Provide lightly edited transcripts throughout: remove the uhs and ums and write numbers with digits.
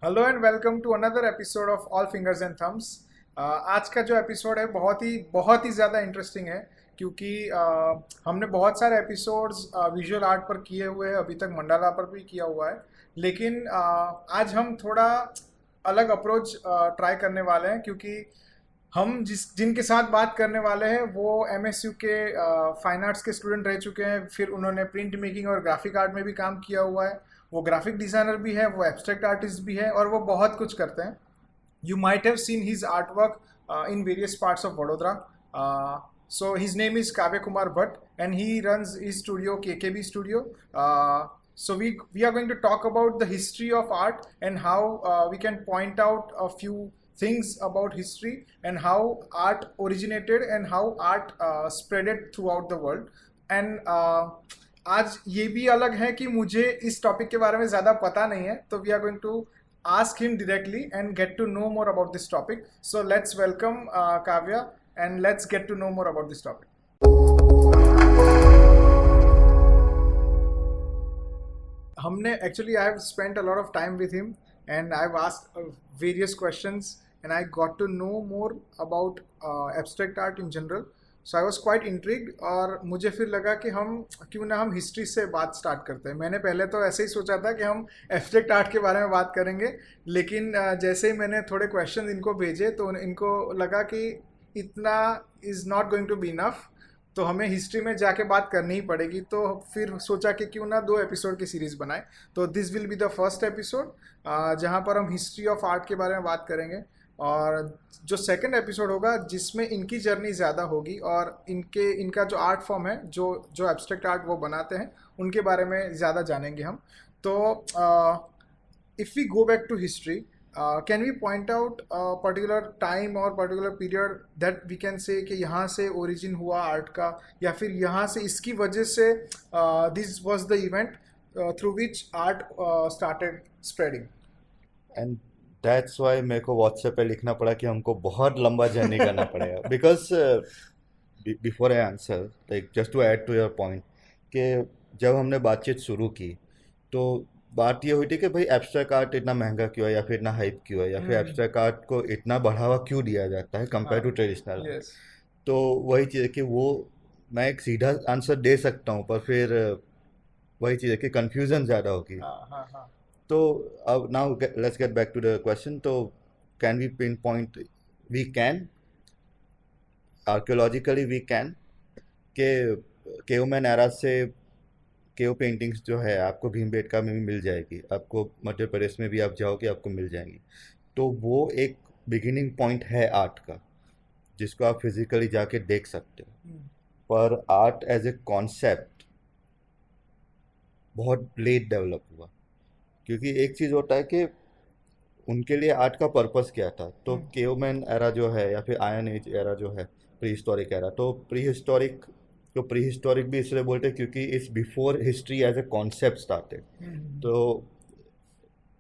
Hello and welcome to another episode of all fingers and thumbs. आज का जो episode है बहुत ही ज़्यादा इंटरेस्टिंग है क्योंकि हमने बहुत सारे एपिसोड्स विजुअल आर्ट पर किए हुए हैं, अभी तक मंडाला पर भी किया हुआ है। लेकिन आज हम थोड़ा अलग अप्रोच ट्राई करने वाले हैं क्योंकि हम जिनके साथ बात करने वाले हैं वो एमएसयू के फाइन आर्ट्स के स्टूडेंट रह चुके हैं। फिर उन्होंने प्रिंट मेकिंग और ग्राफिक आर्ट में भी काम किया हुआ है। वो ग्राफिक डिज़ाइनर भी है, वो एब्स्ट्रैक्ट आर्टिस्ट भी है और वो बहुत कुछ करते हैं। You might have seen his artwork in various parts of Vadodara. So his name is Kavya Kumar Bhatt, and he runs his studio, KKB Studio. So we are going to talk about the history of art and how we can point out a few things about history and how art originated and how art spreaded throughout the world. And आज ये भी अलग है कि मुझे इस topic के बारे में ज़्यादा पता नहीं है, तो we are going to ask him directly and get to know more about this topic. So let's welcome Kavya and let's get to know more about this topic. हमने actually I have spent a lot of time with him and I've asked various questions and I got to know more about abstract art in general. So I was quite intrigued और मुझे फिर लगा कि क्यों ना हम history से बात स्टार्ट करते हैं। मैंने पहले तो ऐसे ही सोचा था कि हम एब्स्ट्रैक्ट आर्ट के बारे में बात करेंगे, लेकिन जैसे ही मैंने थोड़े क्वेश्चन इनको भेजे तो इनको लगा कि इतना is not going to be enough, तो हमें हिस्ट्री में जाके बात करनी ही पड़ेगी। तो फिर सोचा कि क्यों ना 2 एपिसोड की सीरीज़ बनाए। तो this will be the first episode जहाँ पर हम हिस्ट्री ऑफ आर्ट के बारे में बात करेंगे, और जो सेकंड एपिसोड होगा जिसमें इनकी जर्नी ज़्यादा होगी और इनका जो आर्ट फॉर्म है, जो जो एब्स्ट्रैक्ट आर्ट वो बनाते हैं, उनके बारे में ज़्यादा जानेंगे हम। तो if we go back to history, can we point out particular time और particular period that we can say कि यहाँ से ओरिजिन हुआ आर्ट का, या फिर यहाँ से इसकी वजह से this was the event through which art started spreading. And that's why मेरे को व्हाट्सएप पे लिखना पड़ा कि हमको बहुत लंबा जर्नी करना पड़ेगा because before I answer, like just to add to your point, कि जब हमने बातचीत शुरू की तो बात ये हुई थी कि भाई एब्स्ट्रैक्ट आर्ट इतना महंगा क्यों है, या फिर इतना हाइप क्यों है, या फिर एब्स्ट्रैक्ट आर्ट को इतना बढ़ावा क्यों दिया जाता है कंपेयर टू ट्रेडिशनल। तो वही चीज़ है कि वो मैं एक सीधा आंसर दे सकता हूँ, पर फिर वही चीज़ है कि कन्फ्यूज़न ज़्यादा होगी। तो अब now let's get back to the question. तो can we pinpoint? We can, archeologically we can, के केवमैन एरा से केव पेंटिंग्स जो है आपको भीमबेटका में भी मिल जाएगी, आपको मध्य प्रदेश में भी आप जाओगे आपको मिल जाएंगी। तो वो एक बिगिनिंग पॉइंट है आर्ट का, जिसको आप फिजिकली जाके देख सकते हो। पर आर्ट एज ए कॉन्सेप्ट बहुत लेट डेवलप हुआ, क्योंकि एक चीज़ होता है कि उनके लिए आर्ट का पर्पस क्या था। तो केवमैन एरा जो है, या फिर आयरन एज एरा जो है, प्री हिस्टोरिक एरा, तो प्री हिस्टोरिक भी इसलिए बोलते हैं क्योंकि it's before history as a concept started. तो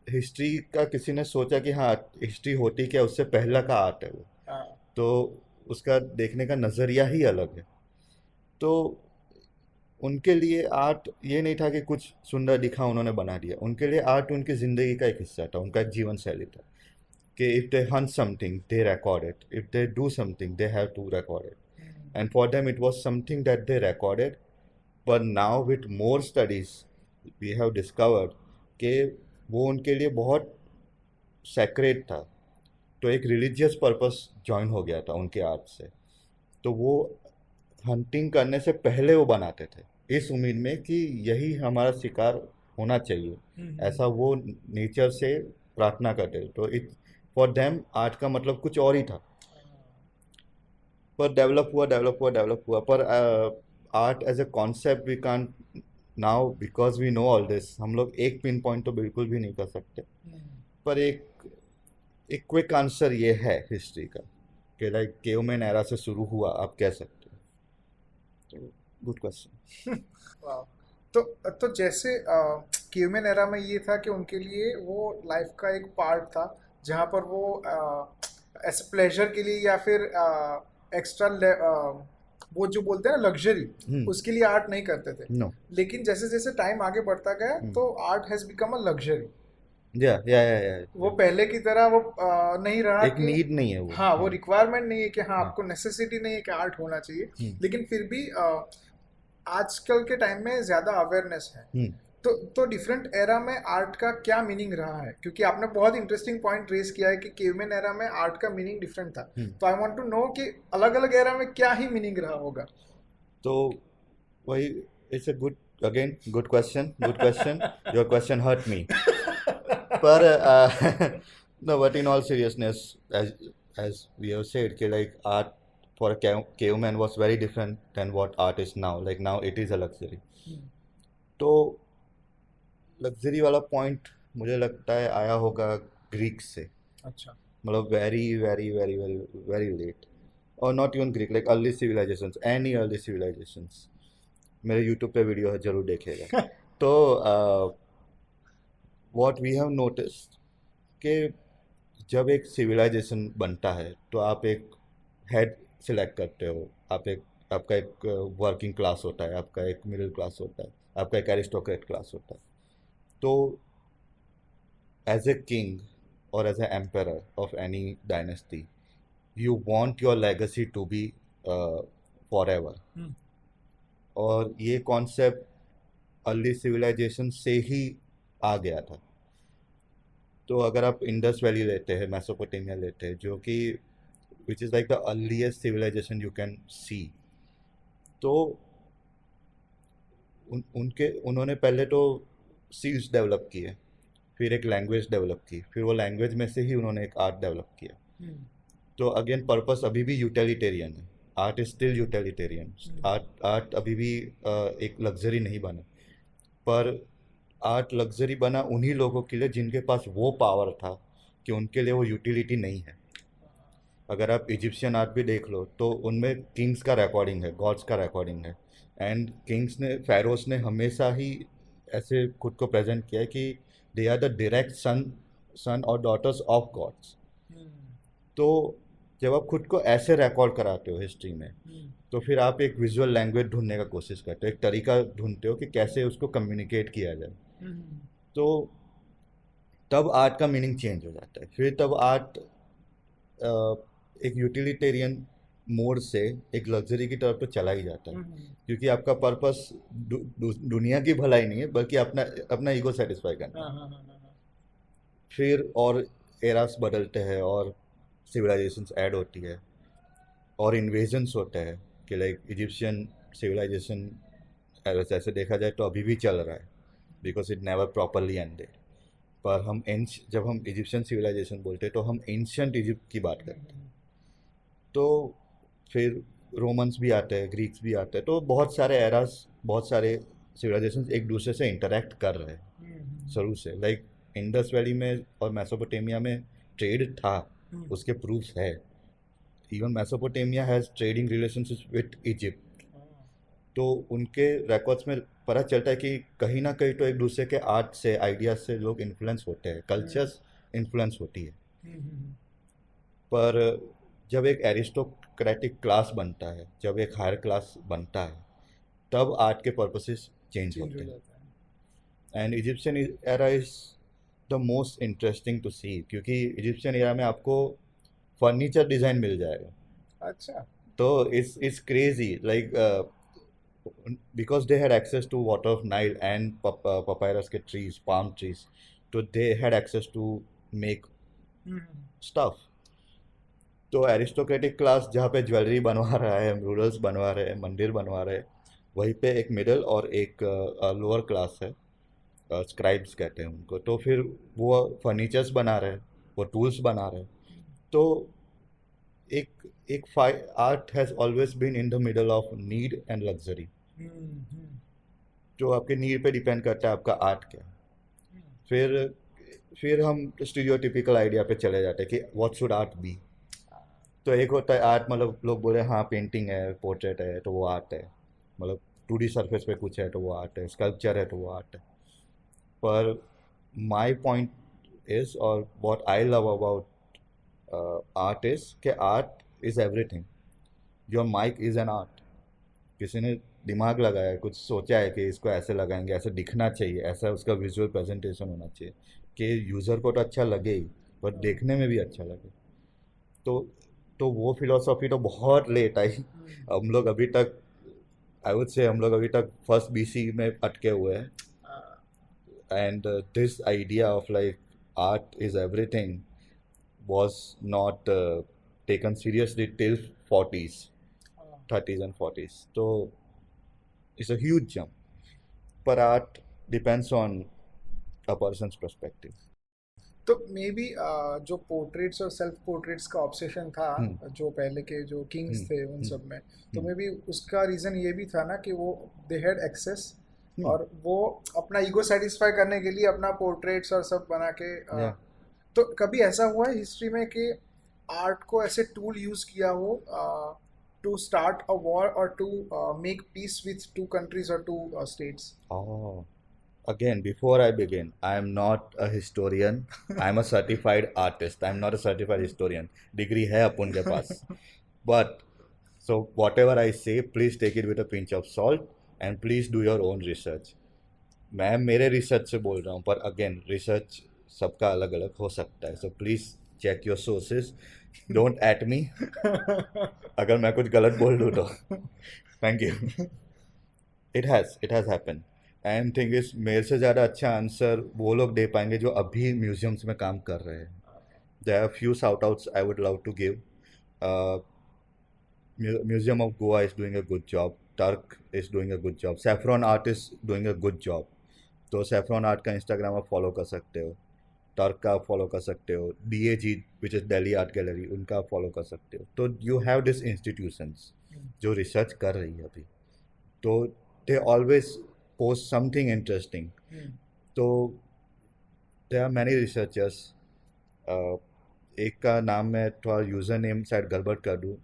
हिस्ट्री का किसी ने सोचा कि हाँ हिस्ट्री होती क्या, उससे पहला का आर्ट है वो, तो उसका देखने का नज़रिया ही अलग है। तो उनके लिए आर्ट ये नहीं था कि कुछ सुंदर दिखा उन्होंने बना दिया, उनके लिए आर्ट उनकी ज़िंदगी का एक हिस्सा था, उनका एक जीवन शैली था कि if they hunt something they record it, if they do something they have to record it, and for them it was something that they recorded. But now with more studies we have discovered कि वो उनके लिए बहुत sacred था। तो एक religious purpose join हो गया था उनके आर्ट से। तो वो हंटिंग करने से पहले वो बनाते थे इस उम्मीद में कि यही हमारा शिकार होना चाहिए, ऐसा वो नेचर से प्रार्थना करते थे। तो इट फॉर देम आर्ट का मतलब कुछ और ही था। पर डेवलप हुआ, पर art as a concept we can't now, because we know all this. हम लोग एक पिन पॉइंट तो बिल्कुल भी नहीं कर सकते, पर एक क्विक आंसर ये है हिस्ट्री का कि लाइक केवमैन एरा से शुरू हुआ, आप कह सकते हो। Good question. तो जैसे केवमैन एरा में ये था कि उनके लिए वो लाइफ का एक पार्ट था जहाँ पर वो ऐसे प्लेजर के लिए या फिर एक्स्ट्रा वो जो बोलते हैं ना लग्जरी, उसके लिए आर्ट नहीं करते थे। No. लेकिन जैसे जैसे टाइम आगे बढ़ता गया तो art has become a luxury. या वो पहले की तरह वो नहीं रहा एक कि नीड नहीं है वो। हाँ, वो रिक्वायरमेंट नहीं है कि हाँ हाँ। आपको नेसेसिटी नहीं है कि आर्ट होना चाहिए। हम्म। लेकिन फिर भी आजकल के टाइम में ज़्यादा अवेयरनेस है। हम्म। तो डिफरेंट एरा में आर्ट का क्या मीनिंग रहा है, क्योंकि आपने बहुत इंटरेस्टिंग पॉइंट रेज किया है कि केवमैन एरा में आर्ट का मीनिंग डिफरेंट था। हम्म। तो आई वांट टू नो कि अलग अलग एरा में क्या ही मीनिंग रहा होगा। तो वही, it's a good, again good question, your question hurt me. पर no, but in all seriousness, as we have said, कि like art for a caveman was very different than what art is now. Like now it is a luxury. तो luxury वाला point मुझे लगता है आया होगा Greek से। अच्छा। मतलब very very very very very late, और not even Greek, like early civilizations, any early civilizations. मेरे यूट्यूब पे वीडियो है, जरूर देखिएगा। तो व्हाट वी हैव नोटिस्ड कि जब एक सिविलाइजेशन बनता है तो आप एक हेड सिलेक्ट करते हो। आप एक, आपका एक वर्किंग क्लास होता है, आपका एक मिडिल क्लास होता है, आपका एक एरिस्टोक्रेट क्लास होता है। तो एज ए किंग और as a emperor of any dynasty, you want your legacy to be forever. और ये कॉन्सेप्ट अर्ली सिविलाइजेशन से ही आ गया था। तो अगर आप इंडस वैली लेते हैं, मैसोपोटामिया लेते हैं, जो कि which is like the earliest civilisation you can see, तो उन्होंने पहले तो सील्स डेवलप किए, फिर एक लैंग्वेज डेवलप की, फिर वो लैंग्वेज में से ही उन्होंने एक आर्ट डेवलप किया। तो अगेन पर्पस अभी भी यूटिलिटेरियन है। Art is still utilitarian. Art art अभी भी एक लग्जरी नहीं बना। पर आर्ट लग्जरी बना उन्हीं लोगों के लिए जिनके पास वो पावर था कि उनके लिए वो यूटिलिटी नहीं है। अगर आप इजिप्शियन आर्ट भी देख लो तो उनमें किंग्स का रिकॉर्डिंग है, गॉड्स का रिकॉर्डिंग है। एंड किंग्स ने, फेरोस ने हमेशा ही ऐसे खुद को प्रेजेंट किया है कि they are the direct son और डॉटर्स ऑफ गॉड्स। तो जब आप खुद को ऐसे रिकॉर्ड कराते हो हिस्ट्री में, तो फिर आप एक विजुअल लैंग्वेज ढूंढने का कोशिश करते हो, एक तरीका ढूंढते हो कि कैसे उसको कम्युनिकेट किया जाए। तो तब आर्ट का मीनिंग चेंज हो जाता है। फिर तब आर्ट एक यूटिलिटेरियन मोड से एक लग्जरी की तरफ तो चला ही जाता है, क्योंकि आपका पर्पस दुनिया की भलाई नहीं है, बल्कि अपना अपना ईगो सेटिस्फाई करना। फिर और एरास बदलते हैं और सिविलाइजेशंस ऐड होती है और इन्वेजन्स होते हैं कि लाइक इजिप्शियन सिविलाइजेशन ऐसे देखा जाए तो अभी भी चल रहा है, because it never properly ended. पर हम जब हम इजिप्शियन सिविलाइजेशन बोलते हैं तो हम एंशियंट इजिप्ट की बात करते हैं। तो फिर रोमन्स भी आते हैं, ग्रीक्स भी आते हैं, तो बहुत सारे एरास, बहुत सारे सिविलाइजेशन एक दूसरे से इंटरेक्ट कर रहे हैं शुरू से। लाइक इंडस वैली में और मैसोपोटामिया में ट्रेड था, उसके प्रूफ्स है। Even Mesopotamia has trading relationship with Egypt. तो उनके रिकॉर्ड्स में पता चलता है कि कहीं ना कहीं तो एक दूसरे के आर्ट से, आइडियाज से लोग इन्फ्लुएंस होते हैं, कल्चर्स इन्फ्लुएंस होती है। पर जब एक एरिस्टोक्रेटिक क्लास बनता है, जब एक हायर क्लास बनता है, तब आर्ट के पर्पसेस चेंज होते हैं। And Egyptian era is the most interesting to see, क्योंकि इजिप्शियन एरा में आपको फर्नीचर डिज़ाइन मिल जाएगा। अच्छा। तो it's crazy, like because they had access to water of Nile and papyrus के trees, palm trees, तो they had access to make stuff। तो aristocratic class जहाँ पे ज्वेलरी बनवा रहा है, रूरल्स बनवा रहे हैं, मंदिर बनवा रहे हैं, वहीं पे एक मिडिल और एक लोअर क्लास है, स्क्राइब्स कहते हैं उनको। तो फिर वो फर्नीचर्स बना रहे हैं, वो टूल्स बना रहे हैं। तो एक एक art has always been in the middle of need and luxury. जो आपके नीड पे डिपेंड करता है आपका आर्ट क्या है। फिर हम स्टीरियोटिपिकल आइडिया पे चले जाते हैं कि व्हाट शुड आर्ट बी। तो एक होता है आर्ट, मतलब लोग बोले हाँ पेंटिंग है, पोर्ट्रेट है तो वो आर्ट है, मतलब 2D सरफेस पे कुछ है तो वो आर्ट है, स्कल्पचर है तो वो आर्ट है। पर माई पॉइंट इज, और what I love about art is कि art is everything. Your mic is an art. किसी ने दिमाग लगाया है, कुछ सोचा है कि इसको ऐसे लगाएंगे, ऐसे दिखना चाहिए, ऐसा उसका विजुअल प्रेजेंटेशन होना चाहिए, कि यूज़र को तो अच्छा लगे ही, पर देखने में भी अच्छा लगे। तो तो वो फिलोसॉफी तो बहुत लेट आई। हम लोग अभी तक, आई वुड से हम लोग अभी तक फर्स्ट बीसी में अटके हुए हैं। And this idea of like art is everything was not taken seriously till 40s, 30s and 40s. So it's a huge jump. But art depends on a person's perspective. तो may be जो portraits और self portraits का obsession था, Hmm. जो पहले के जो Kings Hmm. थे उन Hmm. सब में, तो Hmm. मे बी उसका रीज़न ये भी था ना कि वो दे हैड एक्सेस, Hmm. और वो अपना ईगो सेटिस्फाई करने के लिए अपना पोर्ट्रेट्स और सब बना के Yeah. तो कभी ऐसा हुआ है हिस्ट्री में कि आर्ट को ऐसे टूल यूज़ किया हो टू स्टार्ट अ वॉर और to make peace with two countries और two states? Oh. Again, before I begin, I am not a historian. I am a certified artist. I am not a certified historian. Degree है अपन के पास. But so whatever I say, please take it with a pinch of salt and please do your own research. मैं मेरे research से बोल रहा हूँ, पर again research सबका अलग अलग हो सकता है, so please check your sources, don't at me अगर मैं कुछ गलत बोल दूँ तो। Thank you. It has happen and thing is, मेरे से ज़्यादा अच्छा आंसर वो लोग दे पाएंगे जो अभी म्यूजियम्स में काम कर रहे हैं। There are few shout outs I would love to give. Museum of Goa is doing a good job. Turk is doing a good job. Saffron Art is doing a good job. तो saffron art का Instagram आप follow कर सकते हो, Turk का आप follow कर सकते हो, DAG which is Delhi art gallery, उनका आप फॉलो कर सकते हो। तो यू हैव दिस इंस्टीट्यूशंस जो रिसर्च कर रही है अभी, तो they always post something interesting. तो दे आर मैनी रिसर्चर्स। एक का नाम मैं थोड़ा यूज़र नेम शायद गड़बड़ कर दूँ,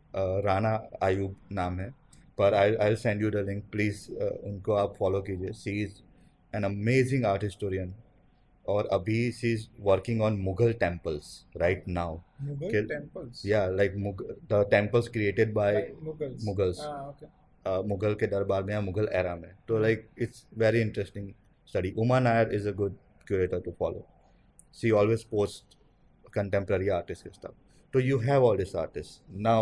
राना आयूब नाम है, पर I send you the link, please उनको आप फॉलो कीजिए। She is an amazing art historian, और अभी she is working on Mughal temples right now. Mughal temples? या like the temples created by Mughals? Mughals, okay. Mughal के दरबार में या मुगल एरा में। तो like it's very interesting study. Uma Nair is a good curator to follow. She always posts contemporary artist and stuff. So you have all these artists. Now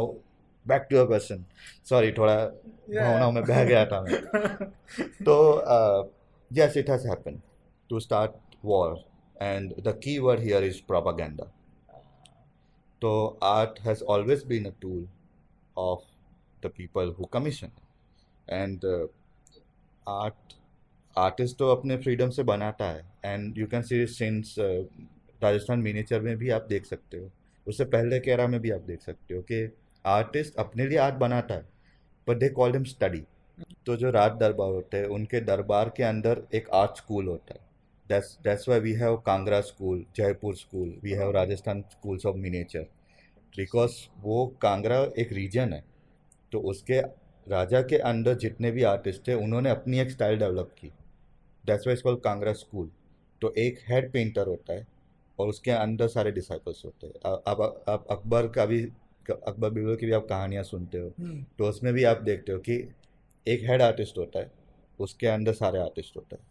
back to your question. Sorry, थोड़ा भावनाओं में बह गया था मैं। तो yes, it has happened to start war, and the key word here is propaganda. So art has always been a tool of the people who commission, and art artist तो अपने फ्रीडम से बनाता है, and you can C since Rajasthan miniature में भी आप देख सकते हो, उससे पहले के एरा में भी आप देख सकते हो कि आर्टिस्ट अपने लिए आर्ट बनाता है, but they call him study. तो जो राज दरबार होते हैं, उनके दरबार के अंदर एक आर्ट स्कूल होता है। That's why we have Kangra school, Jaipur school, we have Rajasthan schools of miniature, because वो कांगड़ा एक रीजन है, तो उसके राजा के अंदर जितने भी आर्टिस्ट थे उन्होंने अपनी एक स्टाइल डेवलप की। That's why called Kangra school. तो एक हेड पेंटर होता है और उसके अंदर सारे डिसाइपल्स होते हैं। अब आप अकबर का भी, अकबर बीरबल की भी आप कहानियाँ सुनते हो, तो उसमें भी आप देखते हो कि एक हेड आर्टिस्ट होता है, उसके अंदर सारे आर्टिस्ट होते हैं।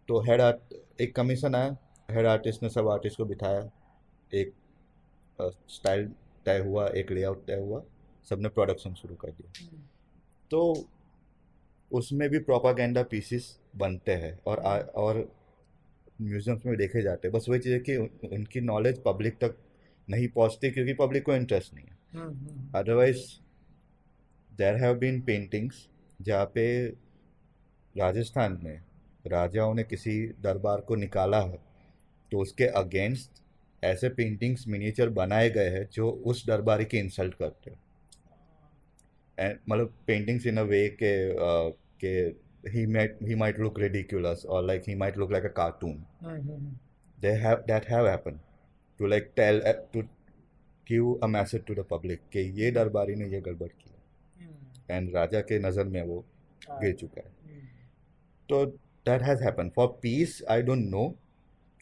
तो हेड आर्ट, एक कमीशन आया, हेड आर्टिस्ट ने सब आर्टिस्ट को बिठाया, एक स्टाइल तय हुआ, एक लेआउट तय हुआ, सबने प्रोडक्शन शुरू कर दिया। तो उसमें भी प्रोपागेंडा पीसेस बनते हैं, और म्यूजियम्स में देखे जाते हैं। बस वही चीज़ है कि उनकी नॉलेज पब्लिक तक नहीं पहुंचती क्योंकि पब्लिक को इंटरेस्ट नहीं है। Otherwise there have been paintings जहाँ पे राजस्थान में राजाओं ने किसी दरबार को निकाला है, तो उसके अगेंस्ट ऐसे पेंटिंग्स मिनिएचर बनाए गए हैं जो उस दरबारी की इंसल्ट करते हैं। एंड मतलब पेंटिंग्स इन अ वे के he might look ridiculous, or like he might look like a cartoon. That have happened to like tell to give a message to the public कि ये दरबारी ने ये गड़बड़ किया, एंड राजा के नज़र में वो गिर चुका है। तो that has happened. For peace I don't know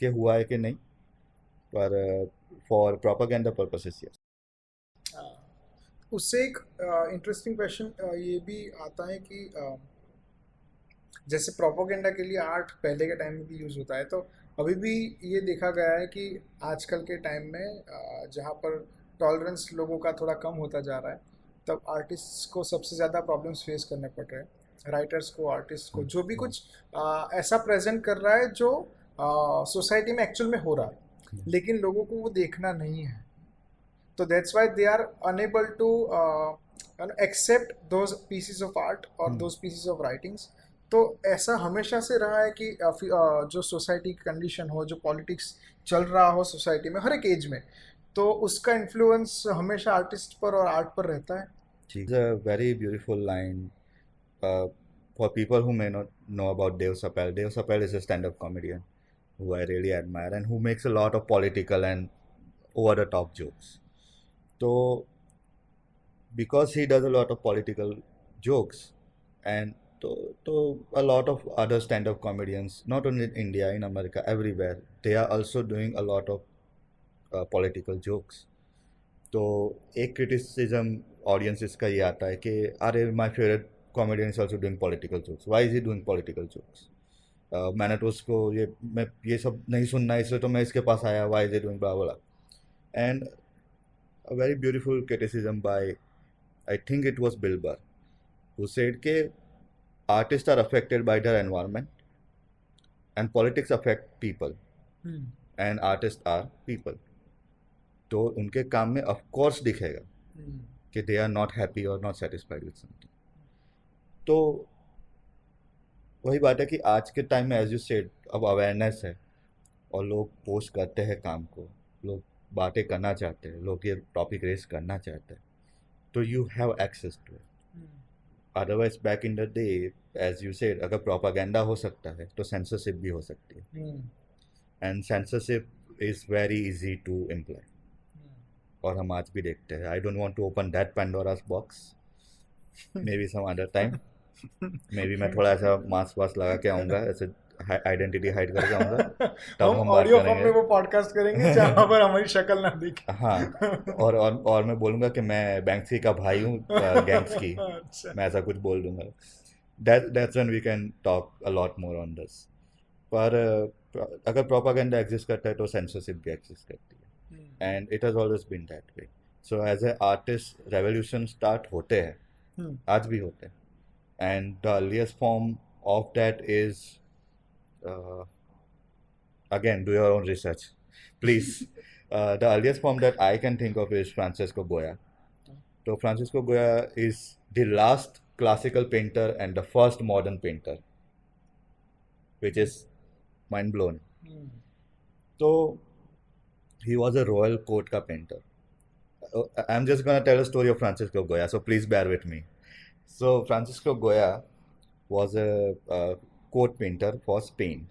कि हुआ है कि नहीं, पर for propaganda purposes yes. उससे एक इंटरेस्टिंग क्वेश्चन ये भी आता है कि जैसे प्रोपोगेंडा के लिए आर्ट पहले के टाइम में भी यूज़ होता है, तो अभी भी ये देखा गया है कि आजकल के टाइम में जहाँ पर टॉलरेंस लोगों का थोड़ा कम होता जा रहा है, तब आर्टिस्ट को सबसे ज़्यादा प्रॉब्लम्स फेस करने पड़ रहे हैं, राइटर्स को, आर्टिस्ट को, जो भी कुछ ऐसा प्रेजेंट कर रहा है जो सोसाइटी में एक्चुअल में हो रहा है, लेकिन लोगों को वो देखना नहीं है। तो that's why they are unable to accept those pieces of art और दोज पीसीज ऑफ राइटिंग्स। तो ऐसा हमेशा से रहा है कि जो सोसाइटी की कंडीशन हो, जो पॉलिटिक्स चल रहा हो सोसाइटी में हर एक एज में, तो उसका इन्फ्लुएंस हमेशा आर्टिस्ट पर और आर्ट पर रहता है। It's a very beautiful line for people who may not know about Dev Sapel. Dev Sapel is a stand-up comedian who I really admire and who makes a lot of political and over-the-top jokes. So, because he does a lot of political jokes, and to a lot of other stand-up comedians, not only in India, in America, everywhere, they are also doing a lot of political jokes. तो एक criticism audiences का ये आता है कि अरे my favourite comedian is also doing political jokes, why is he doing political jokes, मैंने तो उसको मैं ये सब नहीं सुनना इसलिए तो मैं इसके पास आया, why is he doing blah blah. And a very beautiful criticism by, I think it was बिल्बर, हु सेड के artist are affected by their environment and politics affect people and artist are people. तो उनके काम में of course दिखेगा कि they are not happy और not satisfied with something. तो वही बात है कि आज के टाइम में एज यू सेड अब अवेयरनेस है और लोग पोस्ट करते हैं काम को, लोग बातें करना चाहते हैं, लोग ये टॉपिक रेस करना चाहते हैं, तो you have access to it. Otherwise back in the day as you said अगर प्रोपागेंडा हो सकता है तो सेंसरशिप भी हो सकती है, and censorship is very easy to imply, और हम आज भी देखते हैं। I don't want to open that Pandora's box, maybe some other time, maybe मैं थोड़ा ऐसा मास्क वास्क लगा के आऊँगा, ऐसे आइडेंटिटी हाइड करके आऊँगा, तब हम बात ऑडियो फॉर्म में करेंगे। वो पॉडकास्ट करेंगे जहाँ पर हमारी शक्ल ना दिखे। हाँ, और मैं बोलूँगा कि मैं बैंक्सी का भाई हूँ, गैंग्स की, अच्छा। मैं ऐसा कुछ बोल दूंगा। That's when we can talk a lot more on this. पर अगर प्रोपागेंडा एग्जिस्ट करता है तो सेंसरशिप भी एग्जिस्ट करती है, and it has always been that way. So as a artist revolution start होते हैं, आज भी होते हैं, and the earliest form of that is, again, do your own research, please. The earliest form that I can think of is Francisco Goya. So Francisco Goya is the last classical painter and the first modern painter, which is mind blown. So he was a royal court ka painter. I'm just gonna tell a story of Francisco Goya, so please bear with me. So Francisco Goya was a court painter for Spain.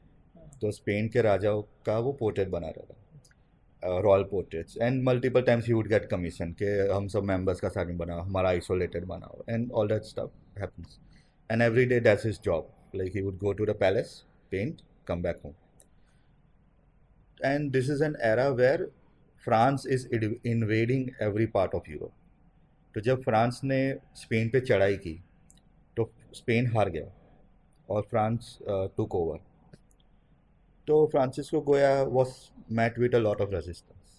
तो Spain के राजाओं का वो portrait बना रहा था, royal portraits, and multiple times he would get commission कि हम सब मेंबर्स का साथ बनाओ, हमारा आइसोलेटेड बनाओ, and all that stuff happens, and every day that's his job, like he would go to the palace, paint, come back home. And this is an era where France is invading every part of Europe. तो जब France ने Spain पे चढ़ाई की तो Spain हार गया और फ्रांस टुक ओवर। तो फ्रांसिस्को गोया was met with a lot of resistance,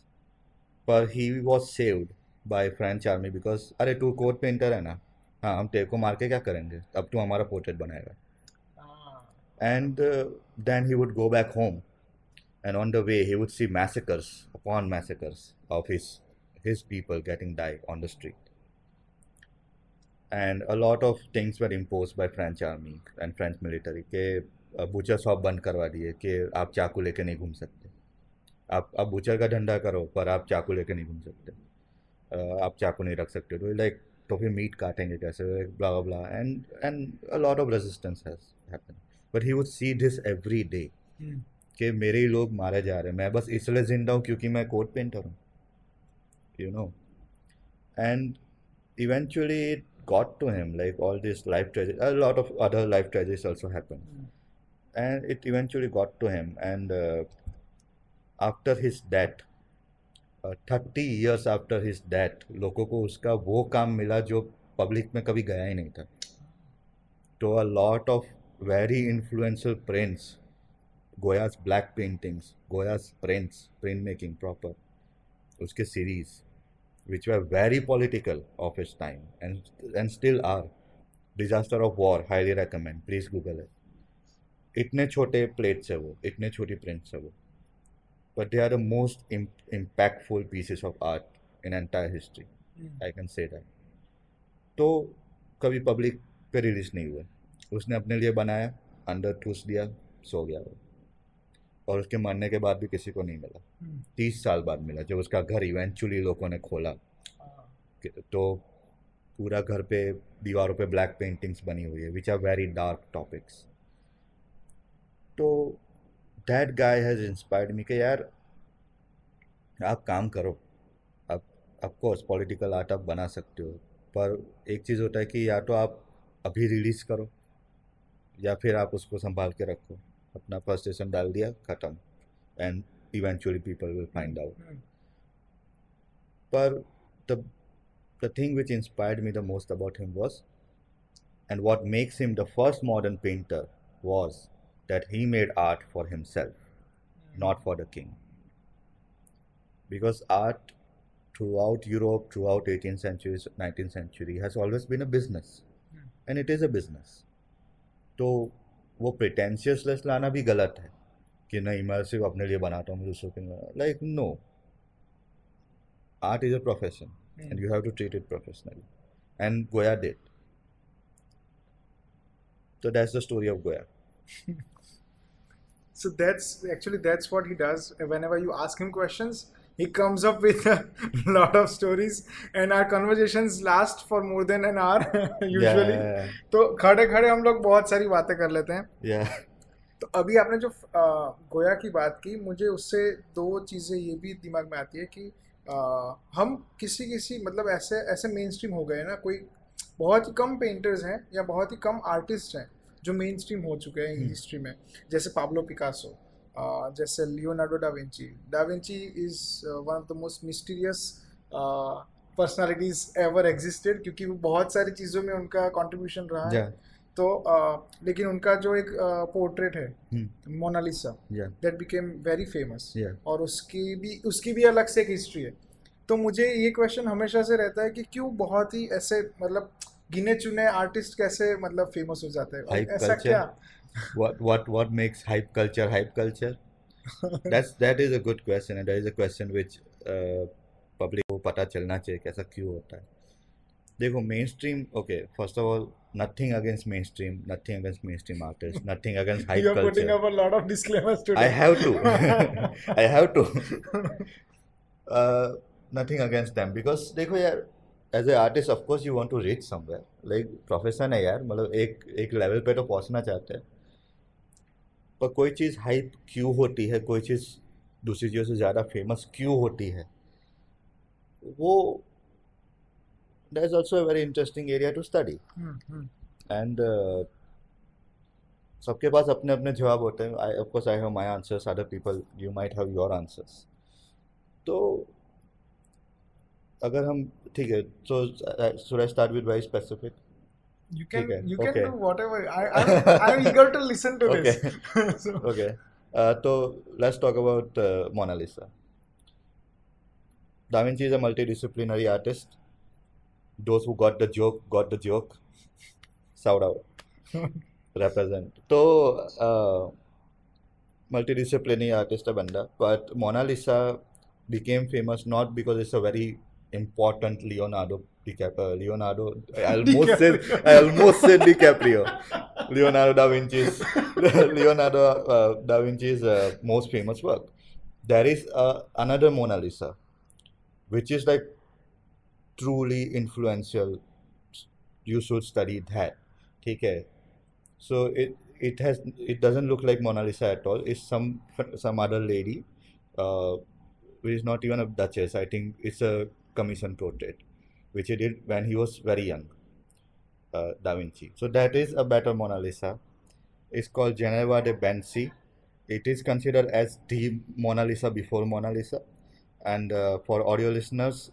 पर he was saved by French army because अरे तू कोट पेंटर है ना, हाँ हम तेरे को मार के क्या करेंगे, अब तू हमारा पोर्ट्रेट बनाएगा। And then he would go back home, and on the way he would see massacres upon massacres of his people getting died on the street, and a lot of things were imposed by French army and French military के butcher shop बंद करवा दिए कि आप चाकू लेके नहीं घूम सकते, आप बूचर का धंधा करो पर आप चाकू लेके नहीं घूम सकते, आप चाकू नहीं रख सकते, तो लाइक तो फिर मीट काटेंगे कैसे, blah blah, and a lot of resistance has happened, but he would see this every day कि मेरे ही लोग मारे जा रहे हैं, मैं बस इसलिए जिंदा हूँ क्योंकि मैं कोट पेंटर हूँ, you know. And eventually it got to him, like all this life tragedy, a lot of other life tragedies also happened, and it eventually got to him, and after his death, 30 years after his death, लोगों को उसका वो काम मिला जो public में कभी गया ही नहीं था। तो a lot of very influential prints, Goya's black paintings, Goya's prints, printmaking proper, उसके series, which were very political of its time and still are. Disaster of War, highly recommend, please Google it. इतने छोटे plates है वो, इतने छोटी prints है वो, but they are the most impactful pieces of art in entire history. I can say that. तो कभी पब्लिक पे रिलीज नहीं हुए, उसने अपने लिए बनाया, अंदर ठूस दिया, सो गया वो, और उसके मरने के बाद भी किसी को नहीं मिला। 30 साल बाद मिला, जब उसका घर इवेंचुअली लोगों ने खोला तो पूरा घर पे दीवारों पे ब्लैक पेंटिंग्स बनी हुई है which are very dark topics. तो that guy has inspired me कि यार आप काम करो, आप ऑफकोर्स पॉलिटिकल आर्ट आप बना सकते हो, पर एक चीज़ होता है कि या तो आप अभी रिलीज़ करो या फिर आप उसको संभाल के रखो, अपना फ्रस्ट्रेशन डाल दिया, ख़त्म, and eventually people will find out. पर the thing which inspired me the most about him was, and what makes him the first modern painter, was that he made art for himself, not for the king. Because art throughout Europe, throughout 18th century, 19th century has always been a business, and it is a business. तो वो pretentiousness लाना भी गलत है कि नहीं मैं सिर्फ अपने लिए बनाता हूँ, दूसरों के लिए, like no, art is a profession and you have to treat it professionally, and Goya did. So that's the story of Goya. So that's what he does. Whenever you ask him questions, he comes up with a lot of stories, and our conversations last for more than an hour usually. तो खड़े खड़े हम लोग बहुत सारी बातें कर लेते हैं। Yeah. तो अभी आपने जो गोया की बात की, मुझे उससे दो चीज़ें ये भी दिमाग में आती है कि हम किसी मतलब ऐसे मेन स्ट्रीम हो गए ना, कोई बहुत ही कम पेंटर्स हैं या बहुत ही कम आर्टिस्ट हैं जो मेन स्ट्रीम हो चुके हैं हिस्ट्री में, जैसे पाब्लो पिकासो, जैसे Leonardo da Vinci is one of the most mysterious personalities ever existed, क्योंकि वो बहुत सारी चीज़ों में उनका कंट्रीब्यूशन रहा है। तो लेकिन उनका जो एक पोर्ट्रेट है Mona Lisa, that became very famous, और उसकी भी अलग से एक हिस्ट्री है। तो मुझे ये क्वेश्चन हमेशा से रहता है कि क्यों बहुत ही ऐसे मतलब गिने चुने आर्टिस्ट कैसे मतलब फेमस हो जाते हैं, ऐसा क्या? what makes hype culture? that is a good question, and that is a question which public को पता चलना चाहिए कि ऐसा क्यों होता है। देखो main stream, okay, first of all nothing against mainstream artists, nothing against hype You're culture. putting up a lot of disclaimers today. I have to I have to nothing against them, because देखो यार, as a artist of course you want to reach somewhere, like profession है यार, मतलब एक level पे तो पहुंचना चाहते हैं, पर कोई चीज़ हाइप क्यों होती है, कोई चीज़ दूसरी चीज़ों से ज़्यादा फेमस क्यों होती है, वो that is also a very interesting area to study. And सबके पास अपने अपने जवाब होते हैं। Of course I have my answers, other people you might have your answers. तो अगर हम ठीक है, so should I start with very specific? You can do whatever. I'm eager to listen to this. Okay. So let's talk about Mona Lisa. Da Vinci is a multidisciplinary artist. Those who got the joke. Shout out. Represent. तो multidisciplinary artist है बंदा, but Mona Lisa became famous not because it's a very important Leonardo I almost said DiCaprio. Leonardo da Vinci's most famous work. There is another Mona Lisa, which is like truly influential. You should study that. ठीक है? So it doesn't look like Mona Lisa at all. It's some other lady, which is not even a duchess. I think it's a commission portrait, which he did when he was very young, Da Vinci. So that is a better Mona Lisa. It's called Geneva de Benci. It is considered as the Mona Lisa before Mona Lisa. And for audio listeners,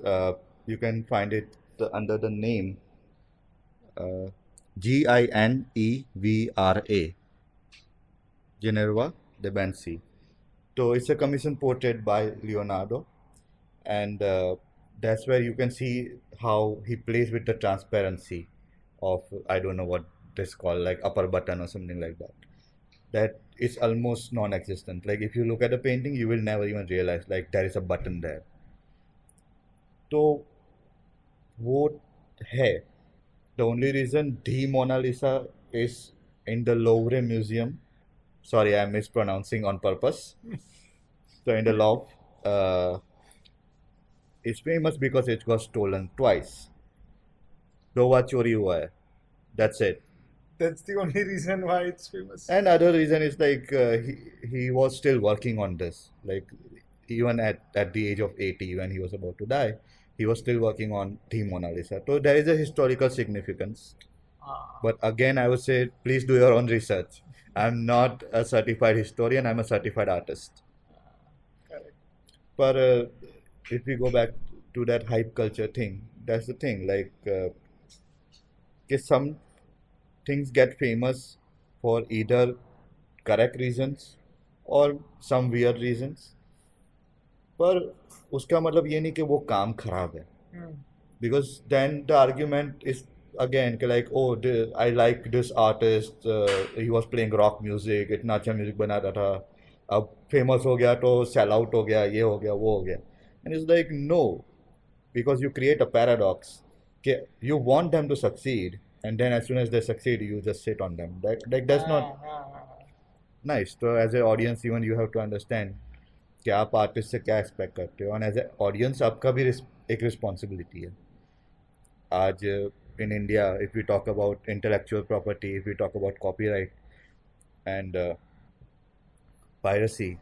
you can find it under the name Ginevra. Ginevra de Bansi. So it's a commission portrait by Leonardo, and that's where you can see how he plays with the transparency of, I don't know what this called, like upper button or something like that. That is almost non-existent. Like if you look at the painting, you will never even realize like there is a button there. तो वो है. The only reason the Mona Lisa is in the Louvre Museum, sorry, I'm mispronouncing on purpose. So in the Louvre, it's famous because it got stolen twice. दो बार चोरी हुआ है. That's it. That's the only reason why it's famous. And other reason is like he was still working on this. Like even at the age of 80 when he was about to die, he was still working on the Mona Lisa. So there is a historical significance. But again, I would say please do your own research. I'm not a certified historian. I'm a certified artist. Correct. But if we go back to that hype culture thing, that's the thing. Like, some things get famous for either correct reasons or some weird reasons. पर उसका मतलब ये नहीं कि वो काम खराब है. Because then the argument is again कि like, oh, I like this artist, he was playing rock music, इतना अच्छा म्यूजिक बनाता था, अब फेमस हो गया तो सेल आउट हो गया, ये हो गया, वो हो गया. And it's like, no, because you create a paradox कि you want them to succeed, and then as soon as they succeed you just sit on them. Like that's not nice. So as an audience even you have to understand कि आप artist से क्या expect करते हो, और as a audience आपका भी एक रिस्पॉन्सिबिलिटी है. आज in India, if we talk about intellectual property, if we talk about copyright and piracy,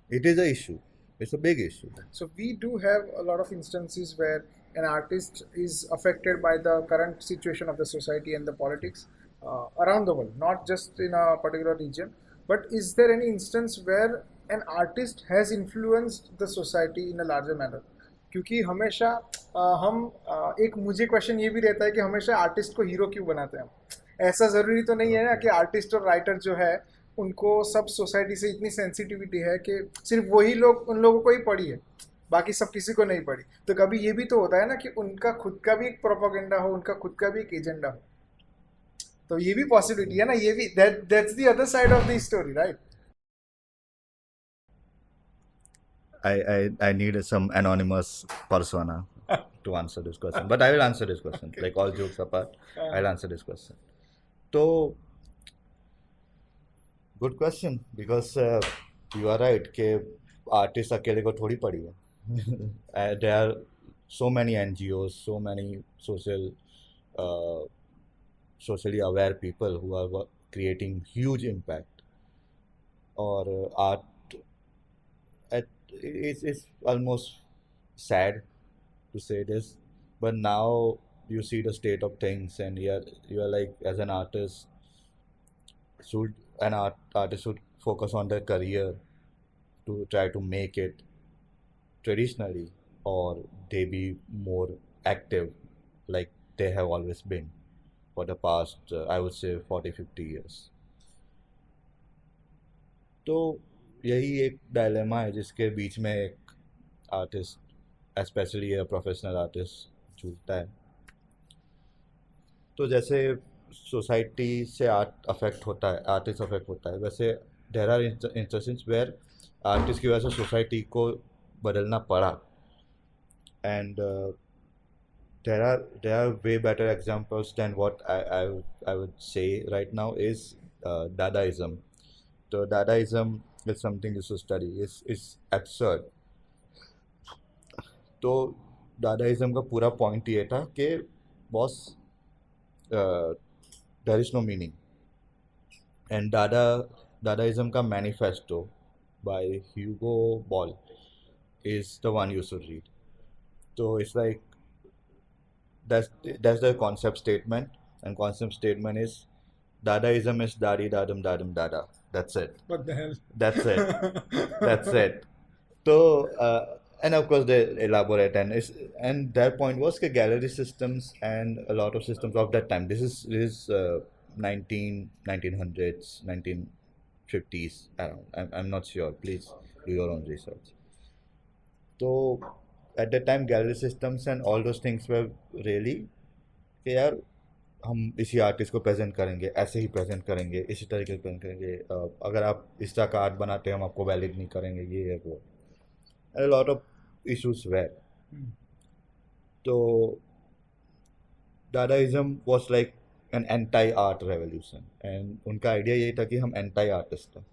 it is an issue. It's a big issue. So we do have a lot of instances where an artist is affected by the current situation of the society and the politics around the world, not just in a particular region. But is there any instance where an artist has influenced the society in a larger manner? क्योंकि हमेशा हम एक मुझे question ये भी रहता है कि हमेशा आर्टिस्ट को हीरो क्यों बनाते हैं हम. ऐसा ज़रूरी तो नहीं है ना कि आर्टिस्ट और राइटर जो है उनको सब सोसाइटी से इतनी सेंसिटिविटी है कि सिर्फ वही लोग उन लोगों को ही पढ़ी है, बाकी सब किसी को नहीं पढ़ी. तो कभी ये भी तो होता है ना कि उनका खुद का भी एक प्रोपेगेंडा हो, उनका खुद का भी एक एजेंडा हो. तो ये भी पॉसिबिलिटी है ना, ये भी that's the other side of the story, right? I need some anonymous persona to answer this question, but I will answer this question. Okay. Like all jokes apart, I'll answer this question. So, good question, because you are right कि artist अकेले को थोड़ी पड़ी है. There are so many NGOs, so many socially aware people who are creating huge impact. Or art, it's almost sad to say this, but now you see the state of things, and you are like, as an artist, should an artist should focus on their career to try to make it traditionally, or they be more active like they have always been for the past I would say 40-50 years. तो यही एक dilemma है जिसके बीच में एक artist, specially a professional artist, जूझता है. तो जैसे सोसाइटी से आर्ट अफेक्ट होता है, आर्टिस्ट अफेक्ट होता है, वैसे there are instances where artist की वजह से सोसाइटी को बदलना पड़ा. And there are way better examples than what I would say right now is Dadaism. So Dadaism is something you should study. It's absurd. तो Dadaism का पूरा point ये था कि boss there is no meaning. And Dadaism का manifesto by Hugo Ball is the one you should read. So it's like that's the concept statement, and concept statement is Dadaism is Dadi Dadam Dadam Dada. That's it. What the hell? That's it. That's it. So and of course they elaborate, and their point was that gallery systems and a lot of systems of that time. This is 1900s, 1950s, 50s around. I'm not sure. Please do your own research. So at that time gallery systems and all those things were really कि यार हम इसी artist को present करेंगे, ऐसे ही present करेंगे, इसी तरीके से प्रेजेंट करेंगे, अगर आप इस तरह का आर्ट बनाते हैं हम आपको वैलिड नहीं करेंगे, ये है वो, a lot of issues were. तो Dadaism was like an anti-art revolution and उनका आइडिया यही था कि हम एंटी आर्टिस्ट हैं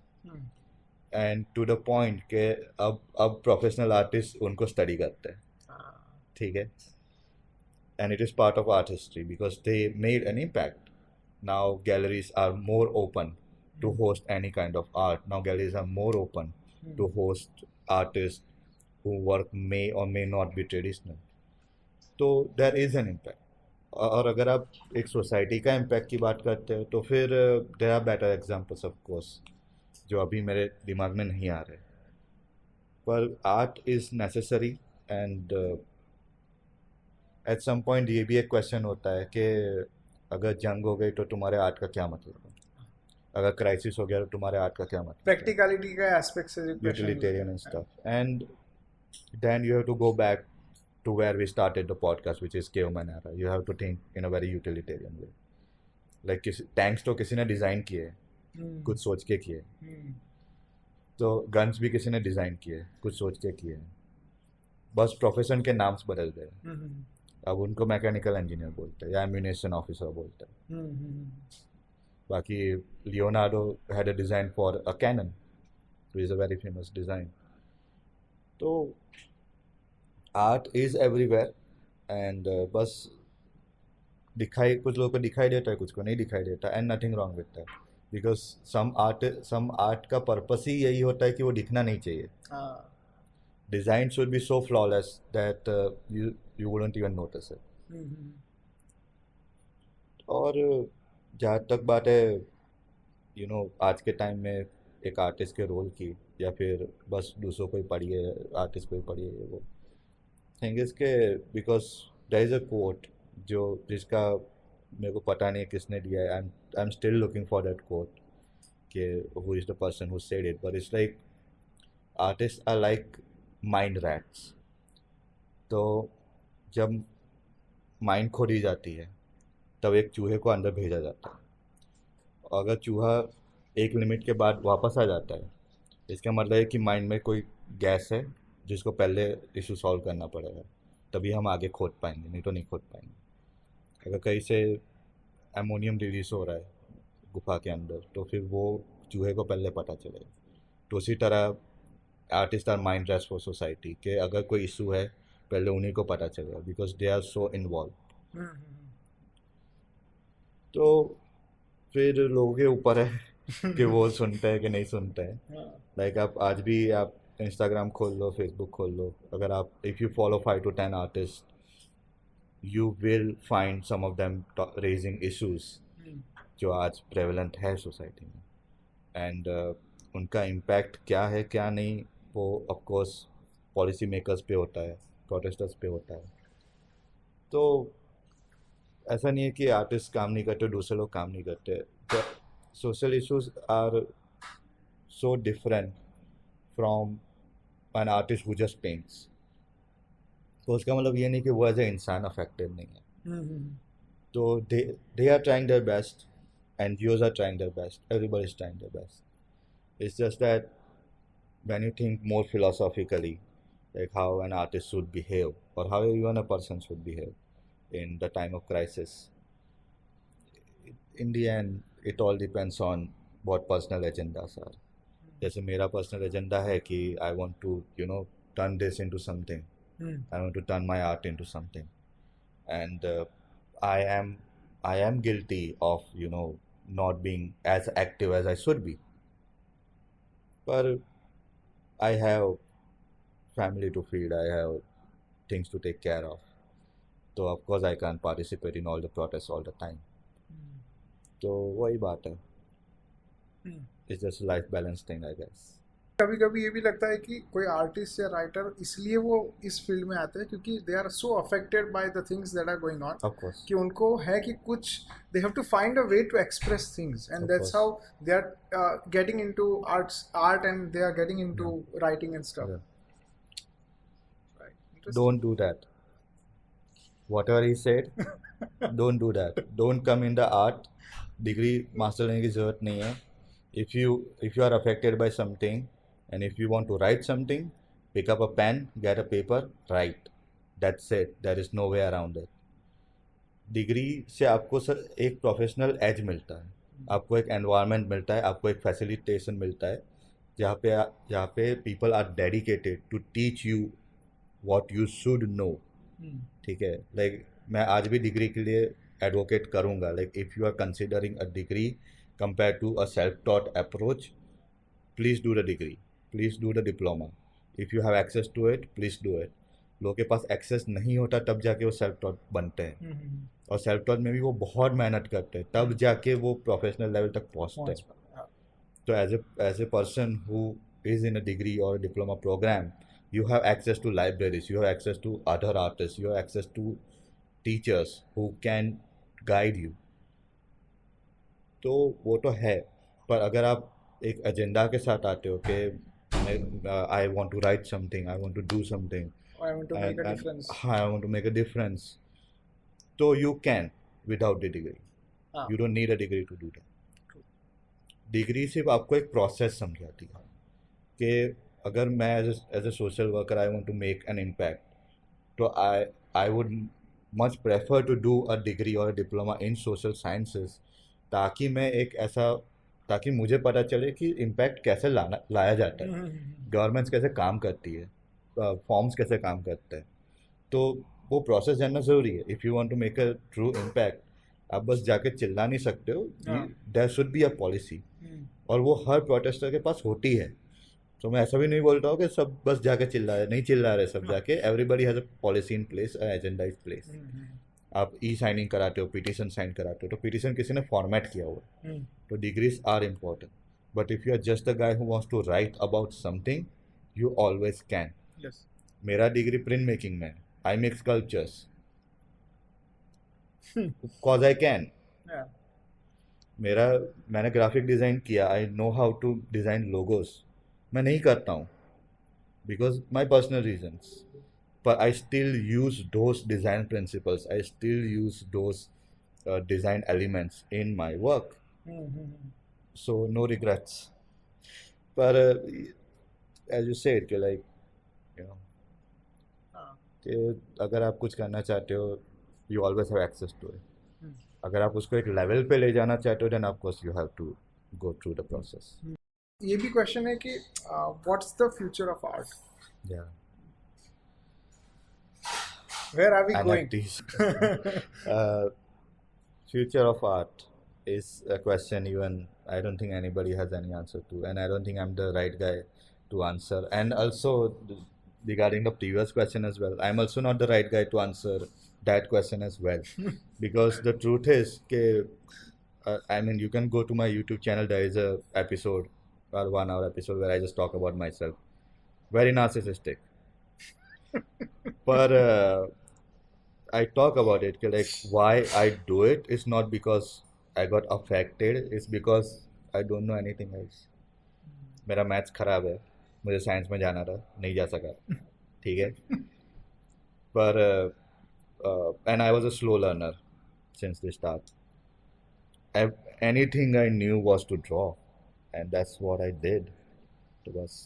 एंड टू द पॉइंट के अब प्रोफेशनल आर्टिस्ट उनको स्टडी करते हैं, ठीक है, and it is part of art history because they made an impact. Now galleries are more open to host any kind of art. Now galleries are more open to host artists who work may or may not be traditional. तो there is an impact. और अगर आप एक society का impact की बात करते हो तो फिर there are better examples of course जो अभी मेरे दिमाग में नहीं आ रहे, पर art is necessary and at some point ये भी एक क्वेश्चन होता है कि अगर जंग हो गई तो तुम्हारे आर्ट का क्या मतलब है, अगर क्राइसिस हो गया तो तुम्हारे आर्ट का क्या मतलब, प्रैक्टिकलिटी का एस्पेक्ट से utilitarian and stuff, and then you have to go back to where we started the podcast, which is caveman era. You have to think in a very utilitarian way. Like tanks तो किसी ने design किए, कुछ सोच के किए, तो guns भी किसी ने डिज़ाइन किए, कुछ सोच के किए, बस प्रोफेशन के नाम्स बदल गए, अब उनको मैकेनिकल इंजीनियर बोलते हैं या एम्यूनेशन ऑफिसर बोलते हैं, बाकी Leonardo had a design for a cannon which is a very famous design. तो आर्ट इज़ एवरीवेयर एंड बस दिखाई कुछ लोगों को दिखाई देता है, कुछ को नहीं दिखाई देता, and nothing wrong with that because some art का पर्पस ही यही होता है कि वो दिखना नहीं चाहिए. Design should be so flawless that you wouldn't even notice it. और जहाँ तक बात है यू नो आज के टाइम में एक आर्टिस्ट के रोल की या फिर बस दूसरों को ही पढ़िए, आर्टिस्ट को ही पढ़िए, वो थिंग इज़ के because there is a quote जो जिसका मेरे को पता नहीं है किसने दिया है, I am still looking for that quote कि who is the person who said it, but it's like artist are like mind rats. तो जब माइंड खोदी जाती है तब एक चूहे को अंदर भेजा जाता है, अगर चूहा एक लिमिट के बाद वापस आ जाता है इसका मतलब है कि माइंड में कोई गैस है जिसको पहले इशू सॉल्व करना पड़ेगा, तभी हम आगे खोद पाएंगे, नहीं तो नहीं खोद पाएंगे. अगर कहीं से एमोनियम रिलीज हो रहा है गुफा के अंदर तो फिर वो चूहे को पहले पता चलेगा. तो उसी तरह artist are mind rest for society कि अगर कोई इशू है पहले उन्हीं को पता चलेगा because they are so involve. तो फिर लोगों के ऊपर है कि वो सुनते हैं कि नहीं सुनते हैं. लाइक आप आज भी आप इंस्टाग्राम खोल लो, फेसबुक खोल लो, अगर आप if you follow 5 to 10 artist you will find some of them raising issues जो आज प्रेवलेंट है सोसाइटी में. एंड उनका इम्पैक्ट क्या है क्या नहीं वो ऑफ कोर्स पॉलिसी मेकर्स पे होता है, प्रोटेस्टर्स पे होता है. तो ऐसा नहीं है कि आर्टिस्ट काम नहीं करते, दूसरे लोग काम नहीं करते. Social issues are so different from an artist who just paints. तो उसका मतलब ये नहीं कि वो एज ए इंसान अफेक्टेड नहीं है. तो they are trying their best, NGOs are trying their best, everybody is trying their best. It's just that when you think more philosophically, like how an artist should behave or how even a person should behave in the time of crisis, in the end it all depends on what personal agendas are. जैसे मेरा personal agenda है कि I want to you know turn this into something, I want to turn my art into something, and I am guilty of not being as active as I should be, but I have family to feed, I have things to take care of, so of course I can't participate in all the protests all the time. तो वही बात है, it's just a life balance thing I guess. कभी कभी ये भी लगता है कि कोई आर्टिस्ट या राइटर इसलिए वो इस फील्ड में आते हैं क्योंकि they are so affected by the things that are going on, of course, कि उनको है कि कुछ they have to find a way to express things and of that's course, how they are getting into art and they are getting yeah, into writing and stuff. Yeah, right, interesting. Don't do that, whatever he said, don't do that, don't come in the art. Degree master लेने की ज़रूरत नहीं है. If you are affected by something and if you want to write something, pick up a pen, get a paper, write. That's it, there is no way around it. Degree से आपको sir एक professional as मिलता है, आपको एक environment मिलता है, आपको एक फैसिलिटेशन मिलता है जहाँ पे people are dedicated to teach you what you should know. ठीक है, लाइक मैं आज भी डिग्री के लिए एडवोकेट करूँगा. Like if you are considering a degree compare to a self taught approach, please do the degree, please do the diploma. If you have access to it, please do it. लोगों के पास access नहीं होता तब जाके वो self taught बनते हैं, और सेल्फ टॉट में भी वो बहुत मेहनत करते हैं तब जाके वो प्रोफेशनल लेवल तक पहुँचते हैं. तो as a person who is in a degree और diploma program, you have access to libraries, you have access to other artists, you have access to teachers who can guide you. तो वो तो है, पर अगर आप एक एजेंडा के साथ आते हो कि I want to write something, I want to do something, I want to make a difference. हाँ, I want to make a difference, तो you can without the degree. You don't need a degree to do that. Degree सिर्फ आपको एक process समझाती है कि अगर मैं as a social worker I want to make an impact, तो I would much prefer to do a degree और डिप्लोमा इन सोशल साइंसेस, ताकि मुझे पता चले कि इम्पैक्ट कैसे लाया जाता है, गवर्नमेंट्स कैसे काम करती है, फॉर्म्स कैसे काम करते हैं. तो वो प्रोसेस जानना ज़रूरी है. If you want to make a true impact, आप बस जाके चिल्ला नहीं सकते हो. There should be a policy, और वो हर प्रोटेस्टर के पास होती है. तो मैं ऐसा भी नहीं बोलता हूँ कि सब बस जाके नहीं चिल्ला रहे सब जाके. Everybody has a policy in place, agenda is place. आप ई साइनिंग कराते हो, पिटिशन साइन कराते हो, तो पिटिशन किसी ने फॉर्मेट किया हुआ है. तो degrees are important, but if you are just a guy who wants to write about something, you always can. मेरा डिग्री प्रिंट मेकिंग में है. I make sculptures cause I can. मैंने ग्राफिक डिज़ाइन किया, I know how to design logos. मैं नहीं करता हूँ because my personal reasons, पर I still use those design principles, I still use those design elements in my work. So no regrets. पर as you said कि like you know कि अगर आप कुछ करना चाहते हो, you always have access to it. अगर आप उसको एक लेवल पे ले जाना चाहते हो, then of course you have to go through the process. ये भी क्वेश्चन है कि what's the future of art, Yeah. Where are we going? NFTs. Future of art is a question even I don't think anybody has any answer to, and I don't think I'm the right guy to answer. And also regarding the previous question as well, I'm also not the right guy to answer that question as well, because the truth is I mean, you can go to my YouTube channel. There is a episode, or 1 hour episode, where I just talk about myself. Very narcissistic. But I talk about it, like why I do it is not because I got affected, it's because I don't know anything else. मेरा maths खराब है, मुझे science में जाना था, नहीं जा सका. ठीक है, पर and I was a slow learner since the start. Anything I knew was to draw, and that's what I did. तो बस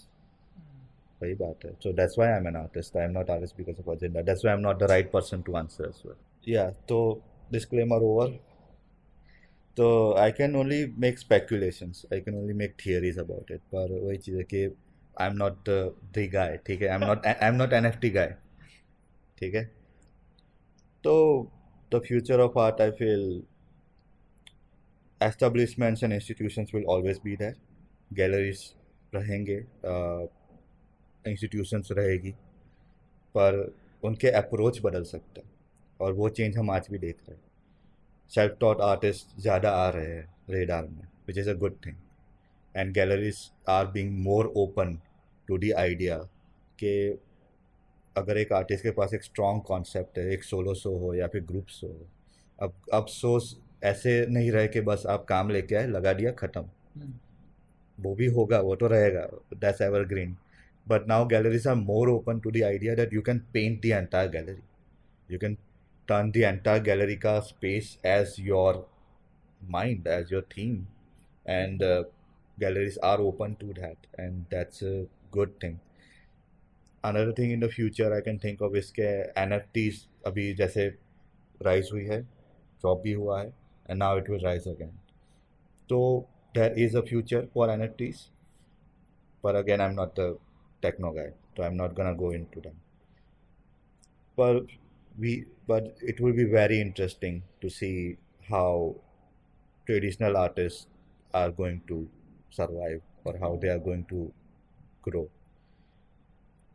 वही बात है. So that's why I'm an artist. I'm not artist because of agenda. That's why I'm not the right person to answer as well. Yeah, so disclaimer over. So I can only make speculations. I can only make theories about it. पर वही चीज़ है कि I'm not the guy. ठीक है, I'm not NFT guy. ठीक है. तो the future of art, I feel establishments and institutions will always be there. Galleries रहेंगे, इंस्टीट्यूशंस रहेगी, पर उनके अप्रोच बदल सकते हैं, और वो चेंज हम आज भी देख रहे हैं. सेल्फ टॉट आर्टिस्ट ज़्यादा आ रहे हैं रेडार में, which is a good thing. and galleries are being more open to the idea कि अगर एक आर्टिस्ट के पास एक स्ट्रॉन्ग कॉन्सेप्ट है, एक सोलो शो हो या फिर ग्रुप शो हो, अब शोज ऐसे नहीं रहे कि बस आप काम लेके आए, लगा दिया, ख़त्म. वो भी होगा, वो तो रहेगा, that's evergreen. But now galleries are more open to the idea that you can paint the entire gallery, you can turn the entire gallery का space as your mind, as your theme, and galleries are open to that, and that's a good thing. Another thing in the future I can think of is के NFTs अभी जैसे rise हुई है, drop भी हुआ है, and now it will rise again. So there is a future for NFTs, but again I'm not the techno guy, so I'm not gonna go into them. But it will be very interesting to see how traditional artists are going to survive or how they are going to grow.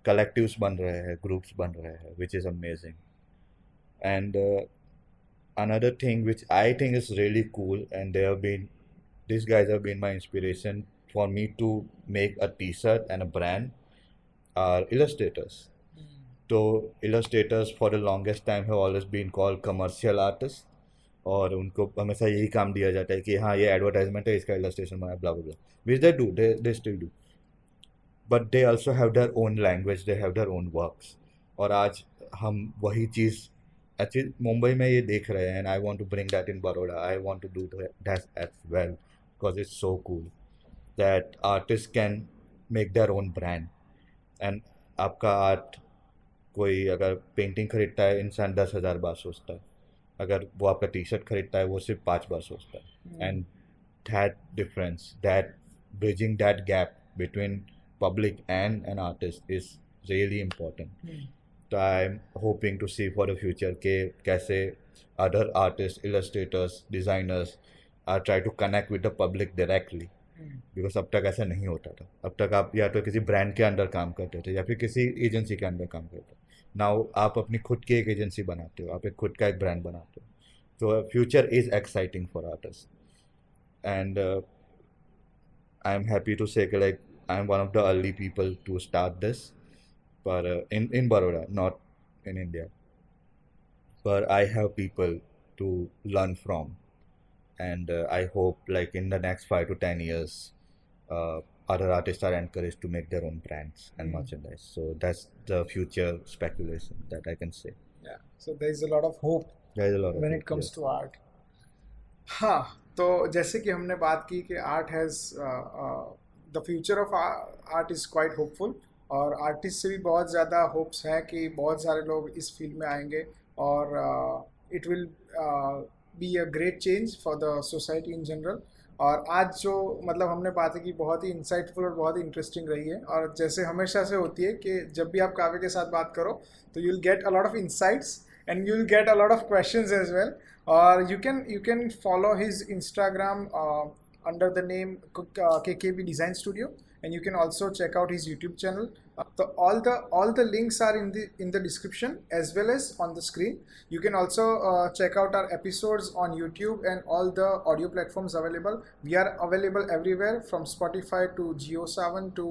Collectives बन रहे हैं, groups बन रहे हैं, which is amazing. And another thing which I think is really cool, and these guys have been my inspiration for me to make a t-shirt and a brand, are illustrators. So illustrators for the longest time have always been called commercial artists, और उनको हमेशा यही काम दिया जाता है कि हाँ ये एडवर्टाइजमेंट है, इसका इलस्ट्रेशन बनाया, blah blah, which they do, they still do, but they also have their own language, they have their own works. और आज हम वही चीज़ एक्चुअली मुंबई में ये देख रहे हैं, and I want to bring that in Baroda. I want to do that as well, because it's so cool that artist can make their own brand. And आपका आर्ट, कोई अगर पेंटिंग खरीदता है, इंसान 10,000 बार सोचता है, अगर वो आपका टी शर्ट खरीदता है वो सिर्फ 5 बार सोचता है. And that difference, that bridging that gap between public and an artist is really important. तो I am hoping to see for the future के कैसे other artist, illustrators, designers are try to connect with the public directly, because अब तक ऐसा नहीं होता था. अब तक आप या तो किसी ब्रांड के अंडर काम करते थे या फिर किसी एजेंसी के अंडर काम करते थे. नाउ आप अपनी खुद की एक एजेंसी बनाते हो, आप एक खुद का एक ब्रांड बनाते हो. तो future is exciting for artist, and I am happy to say like I am one of the early people to start this, पर in Baroda, not in India, पर I have people to learn from. And I hope like in the next 5 to 10 years other artists are encouraged to make their own brands and merchandise. So that's the future speculation that I can say. Yeah, so there is a lot of hope There is a lot of when hope, it comes yes. to art. हाँ, तो जैसे कि हमने बात की कि art has the future of art is quite hopeful, और artist से भी बहुत ज़्यादा होप्स हैं कि बहुत सारे लोग इस फील्ड में आएंगे, और it will be a great change for the society in general. और आज जो मतलब हमने बातें की बहुत ही इंसाइटफुल और बहुत ही इंटरेस्टिंग रही है, और जैसे हमेशा से होती है कि जब भी आप काव्य के साथ बात करो तो you will get a lot of insights and you will get a lot of questions as well. और you can follow his Instagram under the name KKB Design Studio, and you can also check out his YouTube channel. So all the links are in the description as well as on the screen. You can also check out our episodes on YouTube and all the audio platforms available. We are available everywhere, from Spotify to JioSaavn to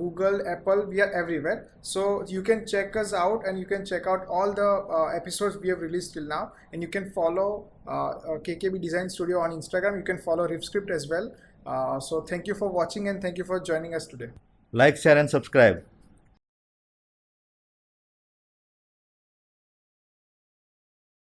Google, Apple. We are everywhere, so you can check us out and you can check out all the episodes we have released till now. And you can follow KKB Design Studio on Instagram. You can follow RiffScript as well. So thank you for watching and thank you for joining us today. Like, share and subscribe.